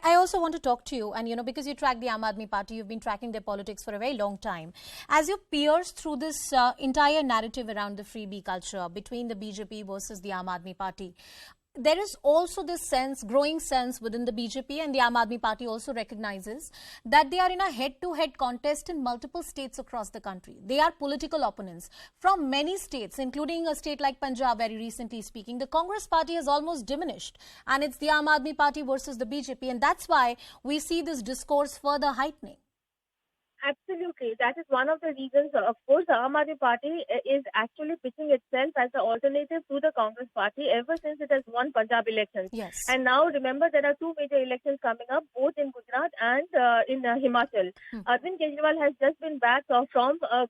I also want to talk to you, and because you track the Aam Aadmi Party, you've been tracking their politics for a very long time. As you pierce through this entire narrative around the freebie culture between the BJP versus the Aam Aadmi Party, there is also this growing sense within the BJP, and the Aam Aadmi Party also recognizes that they are in a head-to-head contest in multiple states across the country. They are political opponents from many states, including a state like Punjab. Very recently speaking, the Congress party has almost diminished, and it's the Aam Aadmi Party versus the BJP, and that's why we see this discourse further heightening. Absolutely. That is one of the reasons. Of course, the Aam Aadmi Party is actually pitching itself as the alternative to the Congress Party ever since it has won Punjab elections. Yes. And now, remember, there are two major elections coming up, both in Gujarat and in Himachal. Arvind Kejriwal has just been back from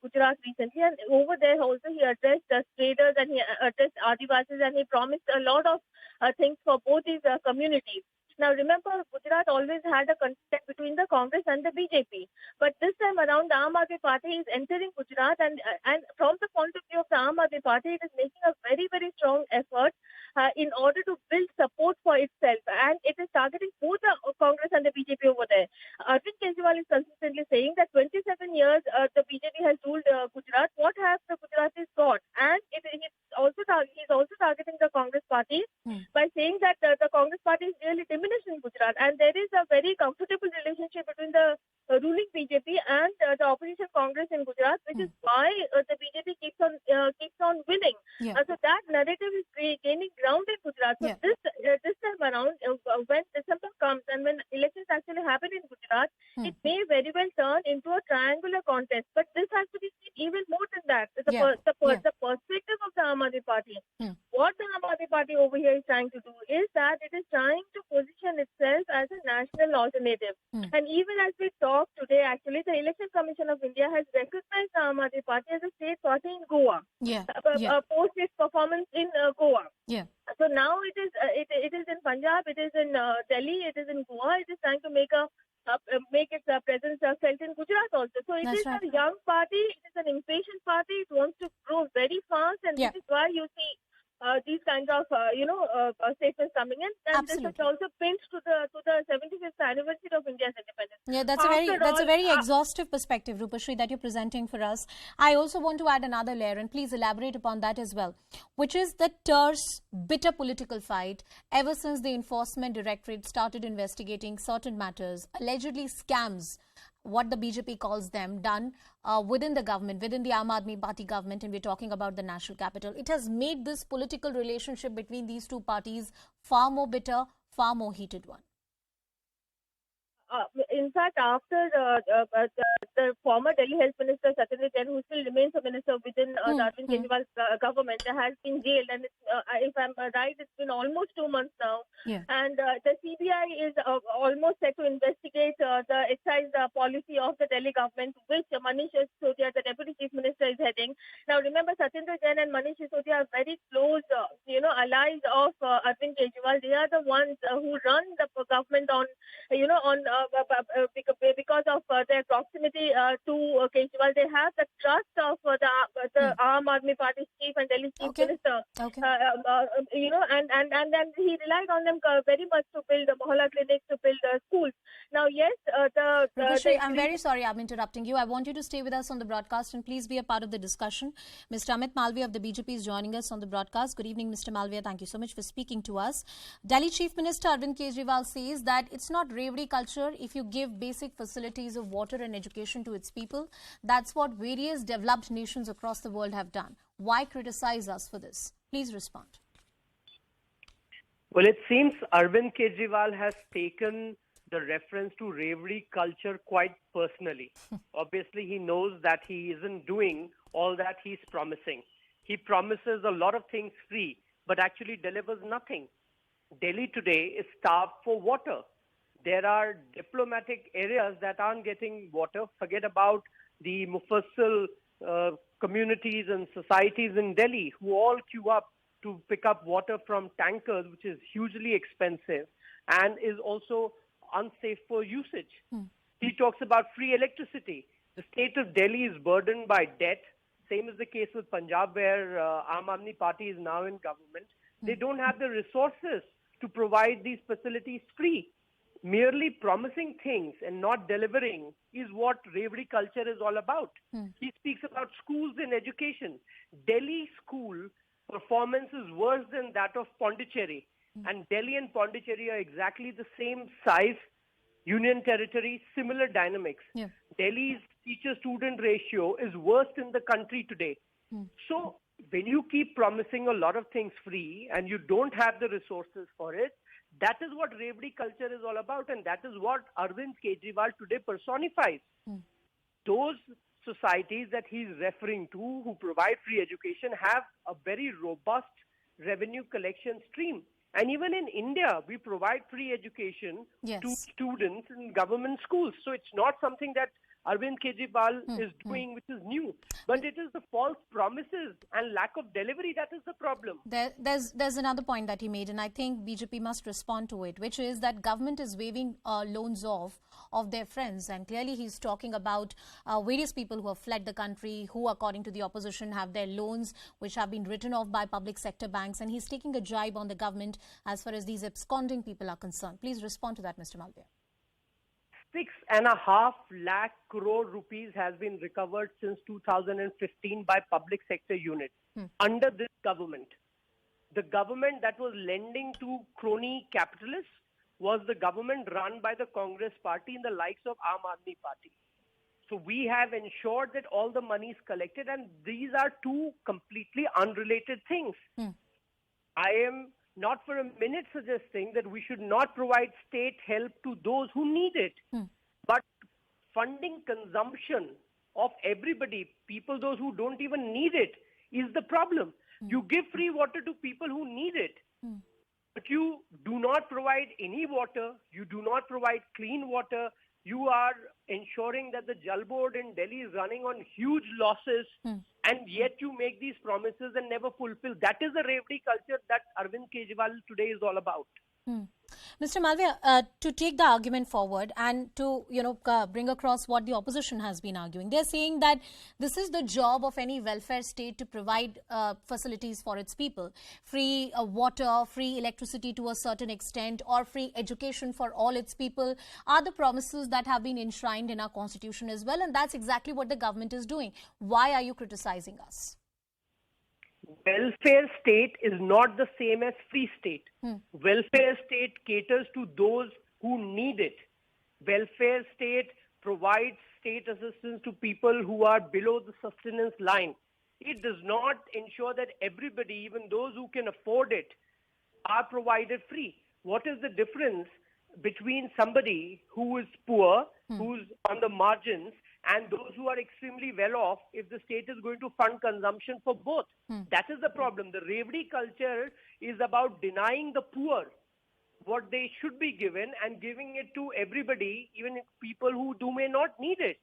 Gujarat recently, and over there also he addressed traders and he addressed Adivasis, and he promised a lot of things for both these communities. Now, remember, Gujarat always had a conflict between the Congress and the BJP. But this time around, the Aam Aadmi Party is entering Gujarat, and from the point of view of the Aam Aadmi Party, it is making a very, very strong effort in order to build support for itself. And it is targeting both the Congress and the BJP over there. Arvind Kejriwal is consistently saying that 27 years the BJP has ruled Gujarat. What have the Gujaratis got? And he's also targeting the Congress Party by saying that the Congress Party is really diminished in Gujarat, and there is a very comfortable relationship between the ruling BJP and the opposition Congress in Gujarat, which is why the BJP keeps on winning. Yeah. So that narrative is gaining ground in Gujarat. So this time around, when December comes and when elections actually happen in Gujarat, it may very well turn into a triangular contest. But this has to be seen even more than that. The perspective of the Aam Aadmi Party. What the Aam Aadmi Party over here is trying to do is that it is trying to position itself as a national alternative. And even as we talk today, actually, the Election Commission of India has recognized the Aam Aadmi Party as a state party in Goa. Post its performance in Goa. So now it is in Punjab, it is in Delhi, it is in Goa. It is trying to make its presence felt in Gujarat also. So it is a young party, it is an impatient party, it wants to grow very fast, and this is why you see these kinds of statements coming in. And Absolutely. this is also pinned to the 75th anniversary of India's independence. Yeah, that's a very exhaustive perspective, Rupashri, that you're presenting for us. I also want to add another layer, and please elaborate upon that as well, which is the terse, bitter political fight ever since the Enforcement Directorate started investigating certain matters, allegedly scams, what the BJP calls them, done within the government, within the Aam Aadmi Party government, and we're talking about the national capital. It has made this political relationship between these two parties far more bitter, far more heated one. In fact, after the former Delhi Health Minister Satyendra Jain, who still remains a minister within the Arvind Kejriwal government, has been jailed, and if I'm right, it's been almost 2 months now. And the CBI is almost set to investigate the excise policy of the Delhi government, which Manish Sisodia, the Deputy Chief Minister, is heading. Now, remember, Satyendra Jain and Manish Sisodia are very close, allies of Arvind Kejriwal. They are the ones who run the government because of their proximity to Kejriwal. They have the trust of the Aam Aadmi Party chief and Delhi chief minister. And then he relied on them very much to build mohalla clinics, to build schools. Now, yes, I'm very sorry I'm interrupting you. I want you to stay with us on the broadcast and please be a part of the discussion. Mr. Amit Malviya of the BJP is joining us on the broadcast. Good evening, Mr. Malviya. Thank you so much for speaking to us. Delhi Chief Minister Arvind Kejriwal says that it's not rewri culture if you give basic facilities of water and education to its people. That's what various developed nations across the world have done. Why criticize us for this? Please respond. Well, it seems Arvind Kejriwal has taken the reference to rewri culture quite personally. Obviously, he knows that he isn't doing all that he's promising. He promises a lot of things free, but actually delivers nothing. Delhi today is starved for water. There are diplomatic areas that aren't getting water. Forget about the Mufassil communities and societies in Delhi who all queue up to pick up water from tankers, which is hugely expensive and is also unsafe for usage. He talks about free electricity. The state of Delhi is burdened by debt. Same is the case with Punjab, where Aam Aadmi Party is now in government. They don't have the resources to provide these facilities free. merely promising things and not delivering is what rewri culture is all about. He speaks about schools and education. Delhi school performance is worse than that of Pondicherry. And Delhi and Pondicherry are exactly the same size, union territory, similar dynamics. Yeah. Delhi's teacher-student ratio is worst in the country today. So when you keep promising a lot of things free and you don't have the resources for it, that is what rewri culture is all about, and that is what Arvind Kejriwal today personifies. Those societies that he's referring to who provide free education have a very robust revenue collection stream. And even in India, we provide free education to students in government schools. So it's not something that Arvind Kejriwal is doing which is new. But it is the false promises and lack of delivery that is the problem. There's another point that he made, and I think BJP must respond to it, which is that government is waiving loans of their friends. And clearly he's talking about various people who have fled the country, who according to the opposition have their loans which have been written off by public sector banks. And he's taking a jibe on the government as far as these absconding people are concerned. Please respond to that, Mr. Malviya. 6.5 lakh crore rupees has been recovered since 2015 by public sector units under this government. The government that was lending to crony capitalists was the government run by the Congress party in the likes of Aam Aadmi Party. So we have ensured that all the money is collected, and these are two completely unrelated things. I am not for a minute suggesting that we should not provide state help to those who need it. But funding consumption of everybody, people those who don't even need it, is the problem. You give free water to people who need it, but you do not provide any water, you do not provide clean water, you are ensuring that the Jal Board in Delhi is running on huge losses, and yet you make these promises and never fulfill. That is the rewri culture that Arvind Kejriwal today is all about. Mr. Malviya, to take the argument forward and to bring across what the opposition has been arguing, they're saying that this is the job of any welfare state to provide facilities for its people. Free water, free electricity to a certain extent, or free education for all its people are the promises that have been enshrined in our constitution as well, and that's exactly what the government is doing. Why are you criticizing us? Welfare state is not the same as free state. Welfare state caters to those who need it. Welfare state provides state assistance to people who are below the sustenance line. It does not ensure that everybody, even those who can afford it, are provided free. What is the difference between somebody who is poor, who's on the margins, and those who are extremely well off if the state is going to fund consumption for both? That is the problem. The rewri culture is about denying the poor what they should be given and giving it to everybody, even people who may not need it.